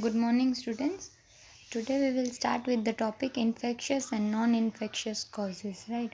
Good morning, students. Today we will start with the topic infectious and non-infectious causes. Right.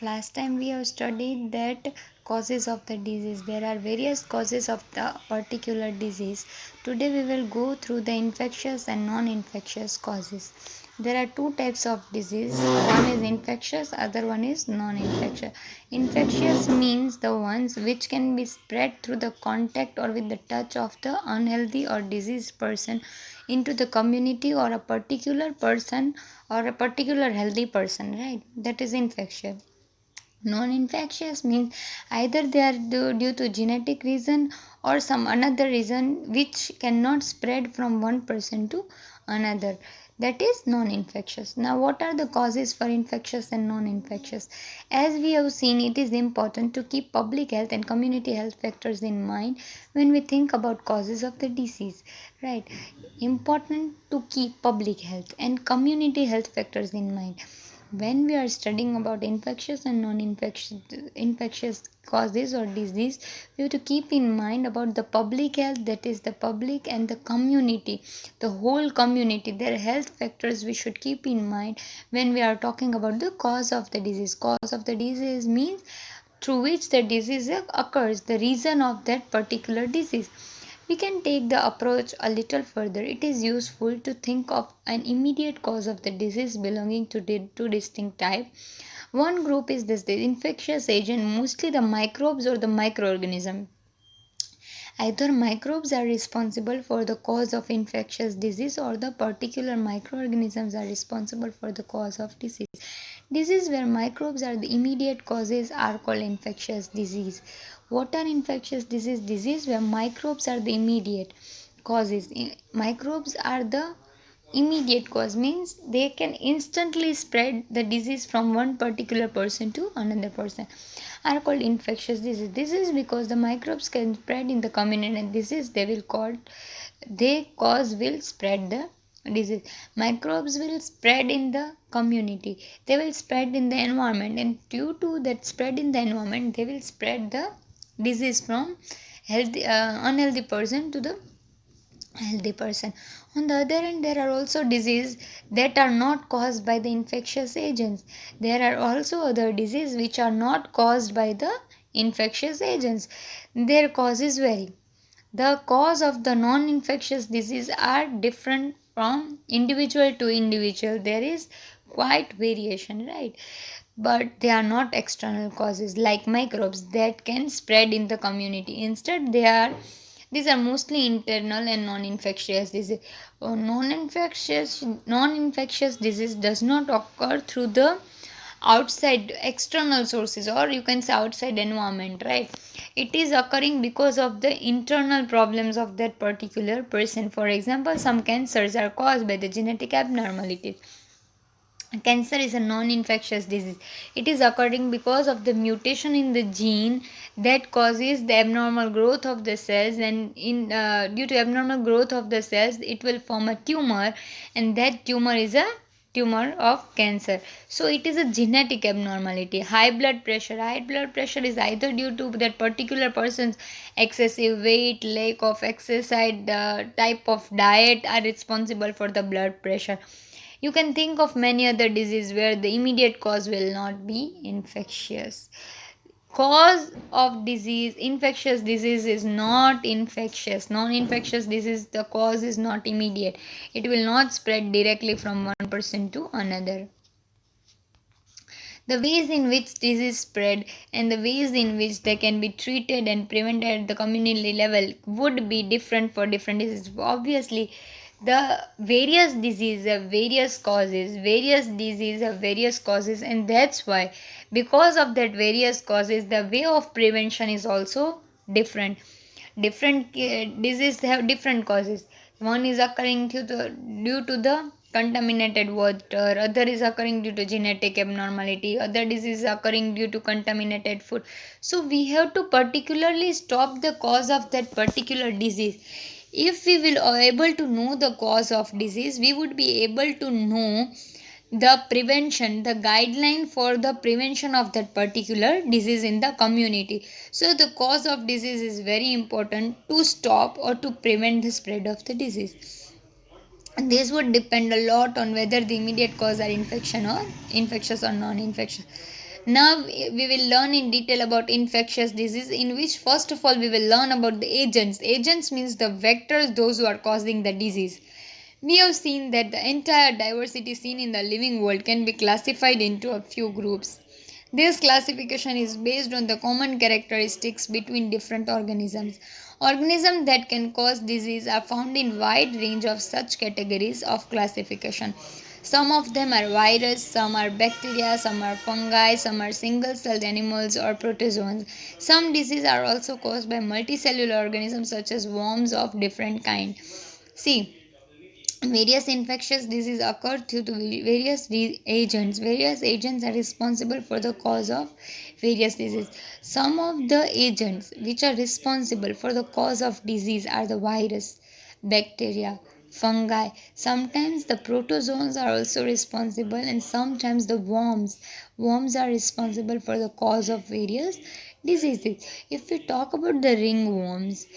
Last time we have studied that causes of the disease. There are various causes of the particular disease. Today we will go through the infectious and non-infectious causes. There are two types of disease. One is infectious, other one is non-infectious. Infectious means the ones which can be spread through the contact or with the touch of the unhealthy or diseased person into the community or a particular person or a particular healthy person, right? That is infectious. Non-infectious means either they are due to genetic reason or some another reason which cannot spread from one person to another. That is non-infectious. Now, what are the causes for infectious and non-infectious? As we have seen, it is important to keep public health and community health factors in mind when we think about causes of the disease, right? Important to keep public health and community health factors in mind when we are studying about infectious and non-infectious causes or disease. We have to keep in mind about the public health, that is the public, and the community, the whole community, their health factors we should keep in mind when we are talking about the cause of the disease. Cause of the disease means through which the disease occurs, the reason of that particular disease. We can take the approach a little further. It is useful to think of an immediate cause of the disease belonging to two distinct types. One group is this the infectious agent, mostly the microbes or the microorganism. Either microbes are responsible for the cause of infectious disease or the particular microorganisms are responsible for the cause of disease. Disease where microbes are the immediate causes are called infectious disease. What are infectious disease? Disease where microbes are the immediate causes. Microbes are the immediate cause means they can instantly spread the disease from one particular person to another person are called infectious disease. This is because the microbes can spread in the community and this is they cause will spread the disease. Microbes will spread in the community, they will spread in the environment, and due to that spread in the environment they will spread the disease from unhealthy person to the healthy person. On the other hand, there are also diseases that are not caused by the infectious agents. There are also other diseases which are not caused by the infectious agents. Their causes vary. The cause of the non-infectious disease are different from individual to individual. There is quite variation, right? But they are not external causes like microbes that can spread in the community. Instead, these are mostly internal and non-infectious disease. Non-infectious disease does not occur through the outside external sources, or you can say outside environment, right? It is occurring because of the internal problems of that particular person. For example, some cancers are caused by the genetic abnormalities. Cancer is a non-infectious disease. It is occurring because of the mutation in the gene that causes the abnormal growth of the cells, and due to abnormal growth of the cells it will form a tumor, and that tumor is a tumor of cancer. So it is a genetic abnormality. High blood pressure is either due to that particular person's excessive weight, lack of exercise, the type of diet are responsible for the blood pressure. You can think of many other diseases where the immediate cause will not be infectious. Cause of disease, infectious disease is not infectious. Non-infectious disease, the cause is not immediate. It will not spread directly from one person to another. The ways in which disease spread and the ways in which they can be treated and prevented at the community level would be different for different diseases. Obviously, the various diseases have various causes, and that's why, because of that various causes, the way of prevention is also different. Different diseases have different causes. One is occurring due to the contaminated water, other is occurring due to genetic abnormality, other disease is occurring due to contaminated food. So we have to particularly stop the cause of that particular disease. If we will able to know the cause of disease, we would be able to know the guideline for the prevention of that particular disease in the community. So the cause of disease is very important to stop or to prevent the spread of the disease. This would depend a lot on whether the immediate cause are infection or infectious or non-infectious. Now we will learn in detail about infectious disease, in which first of all we will learn about the agents. Agents means the vectors, those who are causing the disease. We have seen that the entire diversity seen in the living world can be classified into a few groups. This classification is based on the common characteristics between different organisms. Organisms that can cause disease are found in wide range of such categories of classification. Some of them are virus, some are bacteria, some are fungi, some are single-celled animals or protozoans. Some diseases are also caused by multicellular organisms such as worms of different kind. See, various infectious diseases occur due to various agents. Various agents are responsible for the cause of various diseases. Some of the agents which are responsible for the cause of disease are the virus, bacteria, fungi. Sometimes the protozoans are also responsible, and sometimes the worms. Worms are responsible for the cause of various diseases. If we talk about the ringworms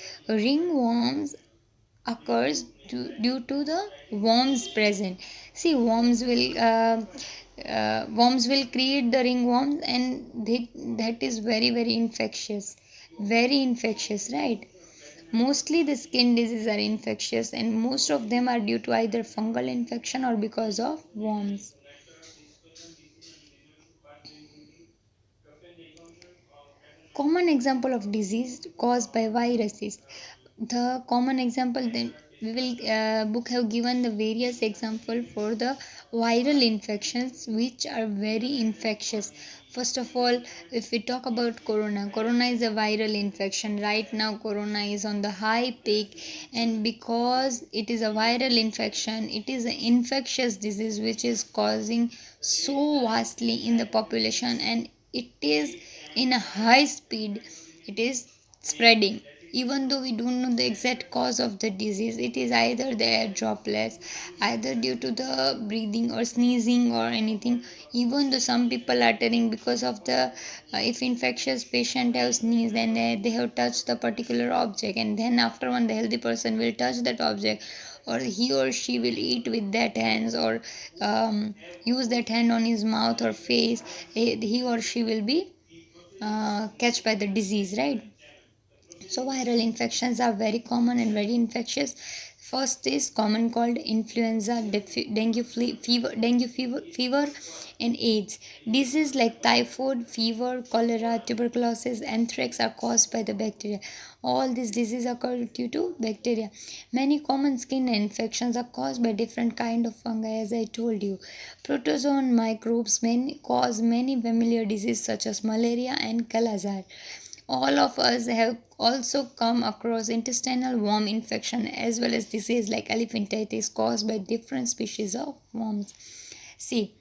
occurs due to the worms present. See, worms will create the ringworms, and that is very infectious, right? Mostly the skin diseases are infectious, and most of them are due to either fungal infection or because of worms. Common example of disease caused by viruses. The common example, then we will book have given the various example for the viral infections which are very infectious. First of all, if we talk about corona is a viral infection. Right now corona is on the high peak, and because it is a viral infection, it is an infectious disease which is causing so vastly in the population, and it is in a high speed. It is spreading. Even though we don't know the exact cause of the disease, it is either the air droplets, either due to the breathing or sneezing or anything. Even though some people are telling because of the if infectious patient have sneezed, then they have touched the particular object, and then after one the healthy person will touch that object, or he or she will eat with that hands, or use that hand on his mouth or face, he or she will be catch by the disease, right? So viral infections are very common and very infectious. First is common called influenza, dengue fever, and AIDS. Diseases like typhoid fever, cholera, tuberculosis, anthrax are caused by the bacteria. All these diseases occur due to bacteria. Many common skin infections are caused by different kind of fungi, as I told you. Protozoan microbes cause many familiar diseases such as malaria and Kala-Azar. All of us have also come across intestinal worm infection as well as disease like elephantitis caused by different species of worms. See,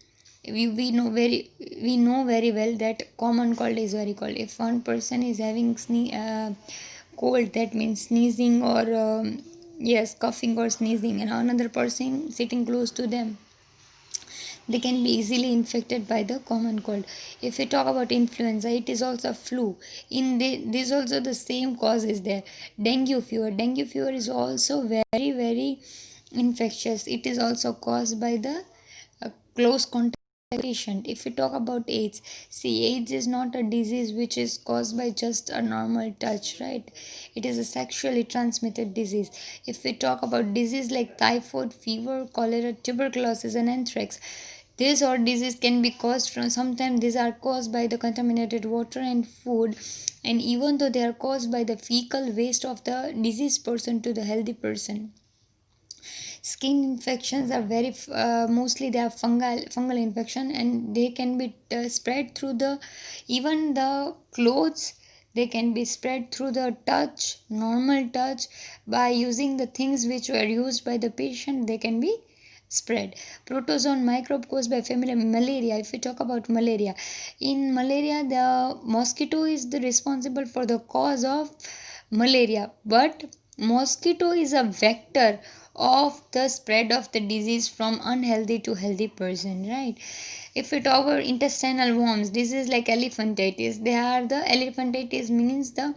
we know very well that common cold is very cold. If one person is having cold, that means sneezing or yes, coughing or sneezing, and another person sitting close to them, they can be easily infected by the common cold. If we talk about influenza, it is also flu. This also the same cause is there. Dengue fever is also very infectious. It is also caused by the close contact patient. If we talk about AIDS, see, AIDS is not a disease which is caused by just a normal touch, right? It is a sexually transmitted disease. If we talk about disease like typhoid fever, cholera, tuberculosis, and anthrax, these or disease can be caused from, sometimes these are caused by the contaminated water and food, and even though they are caused by the fecal waste of the diseased person to the healthy person. Skin infections are very mostly they are fungal infection, and they can be spread through the even the clothes. They can be spread through the touch, normal touch, by using the things which were used by the patient. They can be spread. Protozoan microbe caused by family malaria. If we talk about malaria, in malaria the mosquito is the responsible for the cause of malaria, but mosquito is a vector of the spread of the disease from unhealthy to healthy person, right? If we talk about intestinal worms, disease like elephantitis, they are the elephantitis means the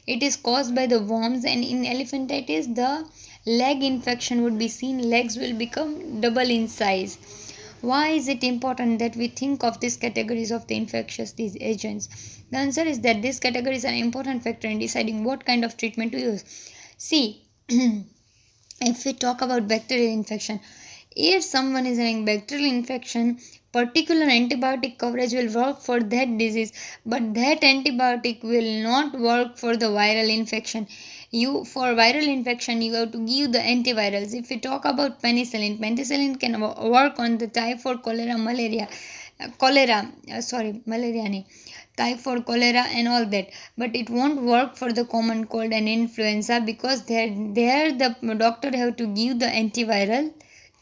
it is caused by the worms, and in elephantitis the leg infection would be seen, legs will become double in size. Why is it important that we think of these categories of the infectious disease agents? The answer is that these categories are an important factor in deciding what kind of treatment to use. See, if we talk about bacterial infection, if someone is having bacterial infection, particular antibiotic coverage will work for that disease, but that antibiotic will not work for the viral infection. You, for viral infection, you have to give the antivirals. If we talk about penicillin, penicillin can work on the typhoid, cholera, malaria, malaria nahi, typhoid, cholera and all that, but it won't work for the common cold and influenza, because there the doctor have to give the antiviral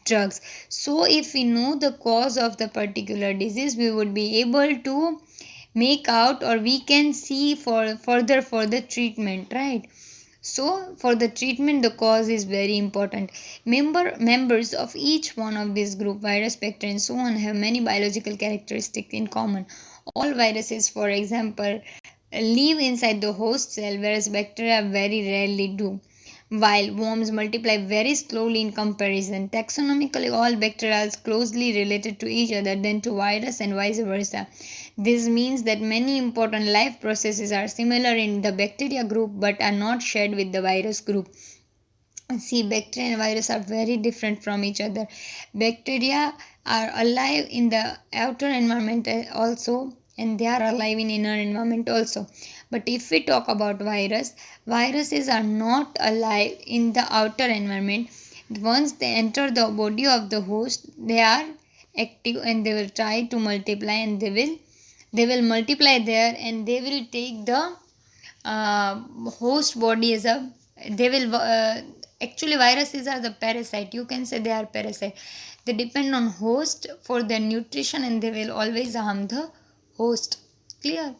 drugs. So if we know the cause of the particular disease, we would be able to make out, or we can see for further for the treatment, right? So for the treatment, the cause is very important. Members of each one of this group, virus, bacteria and so on, have many biological characteristics in common. All viruses, for example, live inside the host cell, whereas bacteria very rarely do. While worms multiply very slowly in comparison, taxonomically all bacteria are closely related to each other than to virus and vice versa. This means that many important life processes are similar in the bacteria group but are not shared with the virus group. See, bacteria and virus are very different from each other. Bacteria are alive in the outer environment also, and they are alive in inner environment also. But if we talk about viruses are not alive in the outer environment. Once they enter the body of the host, they are active and they will try to multiply, and they will multiply there, and they will take the host body as a, they will actually viruses are the parasite, you can say they are parasite. They depend on host for their nutrition, and they will always harm the host. Clear?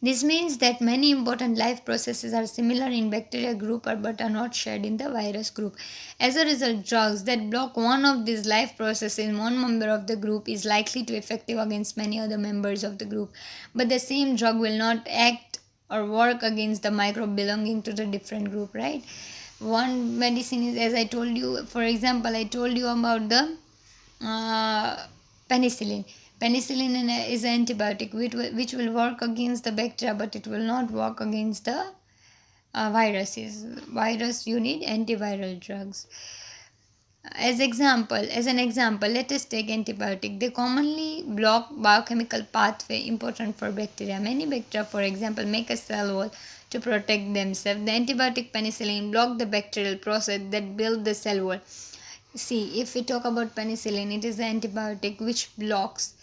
This means that many important life processes are similar in bacteria group but are not shared in the virus group. As a result, drugs that block one of these life processes in one member of the group is likely to be effective against many other members of the group. But the same drug will not act or work against the microbe belonging to the different group, right? One medicine is, as I told you, for example, I told you about the uh, penicillin. Penicillin is an antibiotic which will work against the bacteria, but it will not work against the viruses. Virus, you need antiviral drugs. As an example, let us take antibiotic. They commonly block biochemical pathway important for bacteria. Many bacteria, for example, make a cell wall to protect themselves. The antibiotic penicillin block the bacterial process that build the cell wall. See, if we talk about penicillin, it is the antibiotic which blocks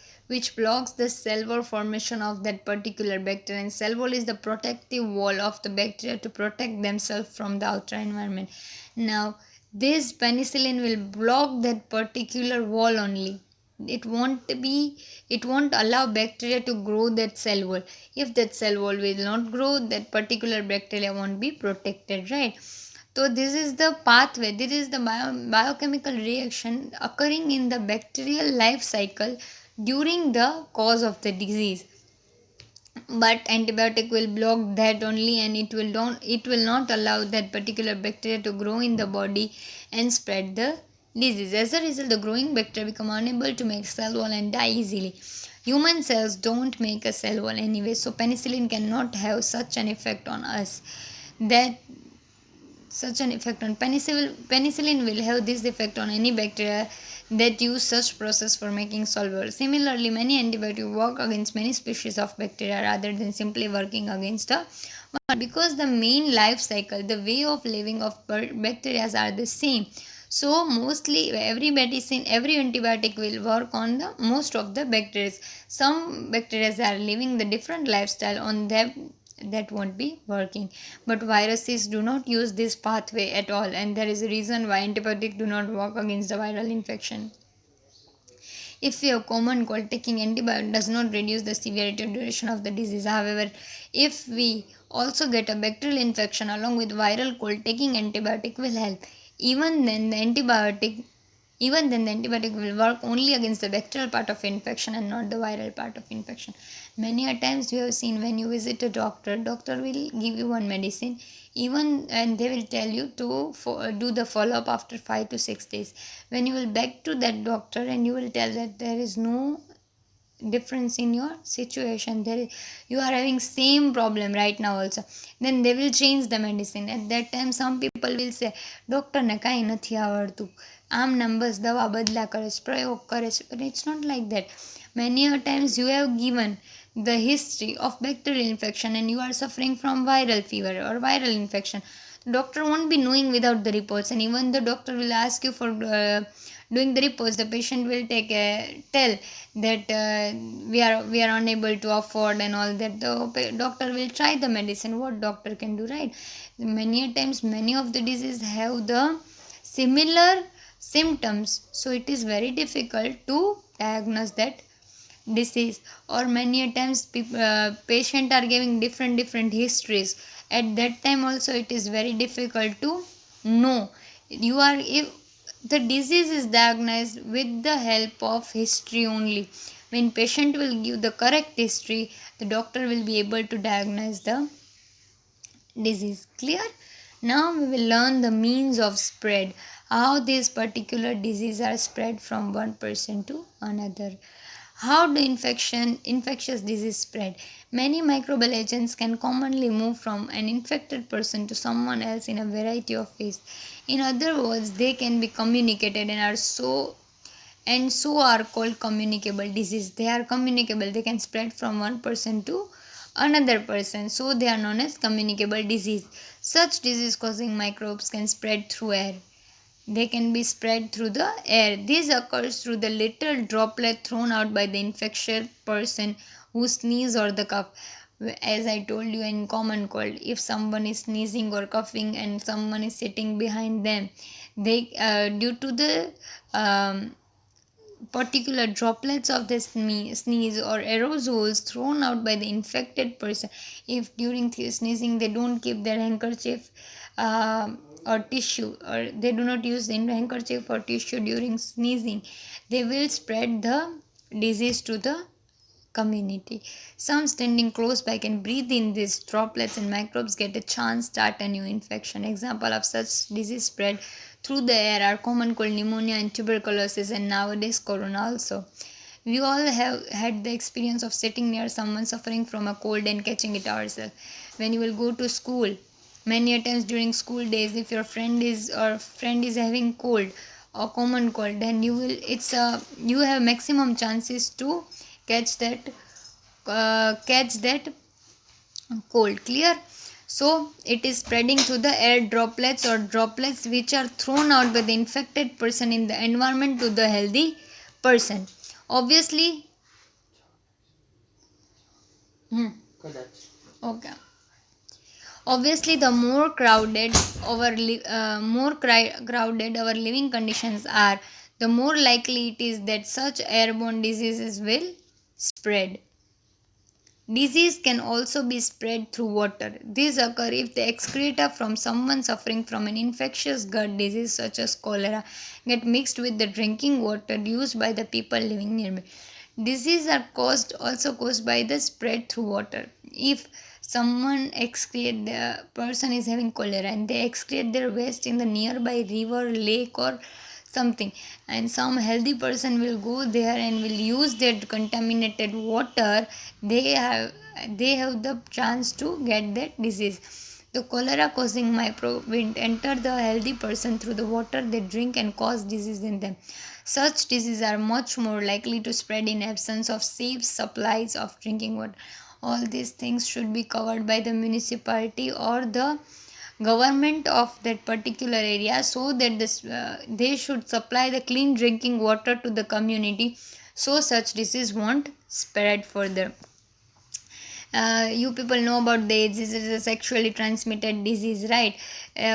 the cell wall formation of that particular bacteria. And cell wall is the protective wall of the bacteria to protect themselves from the outer environment. Now, this penicillin will block that particular wall only. It won't allow bacteria to grow that cell wall. If that cell wall will not grow, that particular bacteria won't be protected, right? So this is the pathway, this is the biochemical reaction occurring in the bacterial life cycle during the cause of the disease. But antibiotic will block that only, and it will not allow that particular bacteria to grow in the body and spread the disease. As a result, the growing bacteria become unable to make cell wall and die easily. Human cells don't make a cell wall anyway, so penicillin cannot have such an effect on us. That such an effect on penicillin will have this effect on any bacteria that use such process for making solvent. Similarly, many antibiotics work against many species of bacteria rather than simply working against the one, because the main life cycle, the way of living of bacteria are the same. So mostly every medicine, every antibiotic will work on the most of the bacteria. Some bacteria are living the different lifestyle on them, that won't be working. But viruses do not use this pathway at all, and there is a reason why antibiotics do not work against the viral infection. If we have common cold, taking antibiotic does not reduce the severity or duration of the disease. However, if we also get a bacterial infection along with viral cold, taking antibiotic will help. Even then, the antibiotic Even then the antibiotic will work only against the bacterial part of infection and not the viral part of infection. Many a times you have seen when you visit a doctor will give you one medicine, even and they will tell you to do the follow up after 5 to 6 days. When you will back to that doctor and you will tell that there is no difference in your situation, you are having same problem right now also, then they will change the medicine. At that time some people will say doctor ને કાંઈ નથી આવડતું, આમ નામ બસ દવા બદલા કરે છે, પ્રયોગ કરે છે. But it's not like that. Many a times you have given the history of bacterial infection and you are suffering from viral fever or viral infection. Doctor won't be knowing without the reports, and even the doctor will ask you for doing the reports. The patient will tell that we are unable to afford and all that. The doctor will try the medicine. What doctor can do, right? Many a times many of the diseases have the similar symptoms, so it is very difficult to diagnose that disease. Or many a times patient are giving different histories. At that time also it is very difficult to know. You are if the disease is diagnosed with the help of history only. When patient will give the correct history, the doctor will be able to diagnose the disease. Clear? Now we will learn the means of spread, how these particular diseases are spread from one person to another. How do infectious disease spread? Many microbial agents can commonly move from an infected person to someone else in a variety of ways. In other words, they can be communicated and so are called communicable disease. They are communicable. They can spread from one person to another person. So they are known as communicable disease. Such disease causing microbes can spread through air. They can be spread through the air. This occurs through the little droplet thrown out by the infectious person who sneeze or the cough. As I told you in common cold, if someone is sneezing or coughing and someone is sitting behind them, they due to the particular droplets of the sneeze or aerosols thrown out by the infected person, if during sneezing they don't keep their handkerchief or tissue, or they do not use the handkerchief or tissue during sneezing, they will spread the disease to the community. Some standing close by can breathe in these droplets and microbes get a chance start a new infection. Example of such disease spread through the air are common cold, pneumonia and tuberculosis, and nowadays corona also. We all have had the experience of sitting near someone suffering from a cold and catching it ourselves. When you will go to school, many a times during school days, if your friend is having cold or common cold, then you have maximum chances to catch that cold. Clear? So it is spreading through the air droplets or droplets which are thrown out by the infected person in the environment to the healthy person. Obviously, okay. Obviously, the more crowded our living conditions are, the more likely it is that such airborne diseases will spread. Disease can also be spread through water. These occur if the excreta from someone suffering from an infectious gut disease such as cholera get mixed with the drinking water used by the people living nearby. Diseases are also caused by the spread through water. If the person is having cholera and they excrete their waste in the nearby river, lake or something, and some healthy person will go there and will use that contaminated water, they have the chance to get that disease. The cholera causing microbe will enter the healthy person through the water they drink and cause disease in them. Such diseases are much more likely to spread in absence of safe supplies of drinking water. All these things should be covered by the municipality or the government of that particular area, so that they should supply the clean drinking water to the community, so such disease won't spread further. You people know about the AIDS. This is a sexually transmitted disease, right?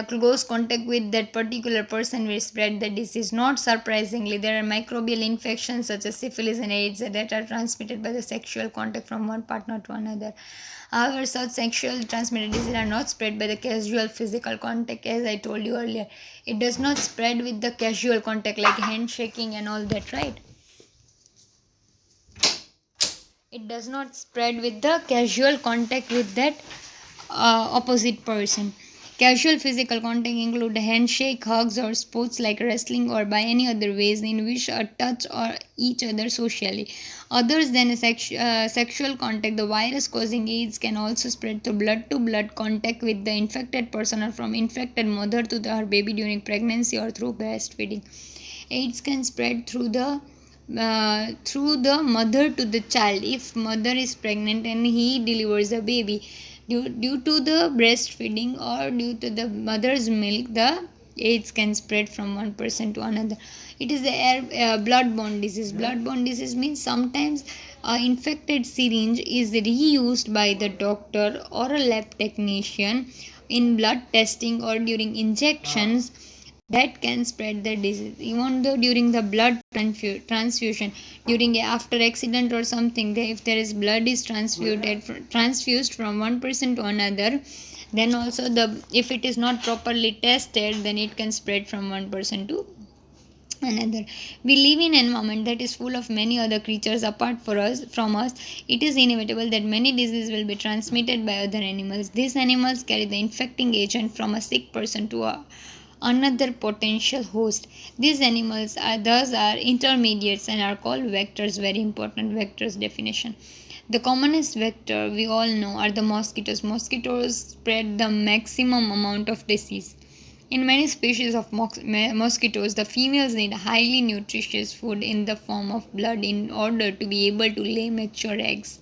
close contact with that particular person will spread the disease. Not surprisingly, there are microbial infections such as syphilis and AIDS that are transmitted by the sexual contact from one partner to another. However, such sexual transmitted diseases are not spread by the casual physical contact, as I told you earlier. It does not spread with the casual contact like handshaking and all that, right? It does not spread with the casual contact with that opposite person. Casual physical contact include handshake, hugs, or sports like wrestling, or by any other ways in which a touch or each other socially. Others than a sexual contact, the virus causing AIDS can also spread through blood-to-blood contact with the infected person or from infected mother to her baby during pregnancy or through breastfeeding. AIDS can spread through the mother to the child if mother is pregnant and he delivers a baby. Due to the breastfeeding or due to the mother's milk, the AIDS can spread from one person to another. It is the bloodborne disease. Bloodborne disease means sometimes infected syringe is reused by the doctor or a lab technician in blood testing or during injections that can spread the disease. Even though during the blood transfusion, during a after accident or something, if there is blood is transfused from one person to another, then also the if it is not properly tested, then it can spread from one person to another. We live in an environment that is full of many other creatures apart from us. It is inevitable that many diseases will be transmitted by other animals. These animals carry the infecting agent from a sick person to another potential host. These animals are thus are intermediates and are called vectors. Very important vectors definition. The commonest vector we all know are the mosquitoes. Mosquitoes spread the maximum amount of disease. In many species of mosquitoes, the females need highly nutritious food in the form of blood in order to be able to lay mature eggs.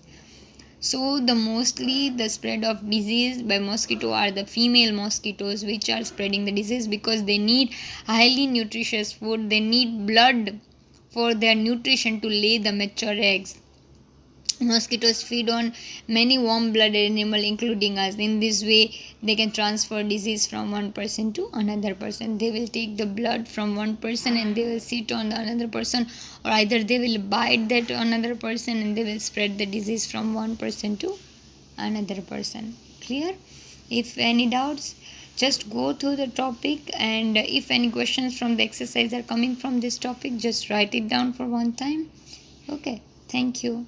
So the mostly the spread of disease by mosquito are the female mosquitoes which are spreading the disease because they need highly nutritious food. They need blood for their nutrition to lay the mature eggs. Mosquitoes feed on many warm-blooded animals, including us. In this way, they can transfer disease from one person to another person. They will take the blood from one person and they will sit on the another person, or either they will bite that another person and they will spread the disease from one person to another person. Clear? If any doubts, just go through the topic, and if any questions from the exercise are coming from this topic, just write it down for one time. Okay, thank you.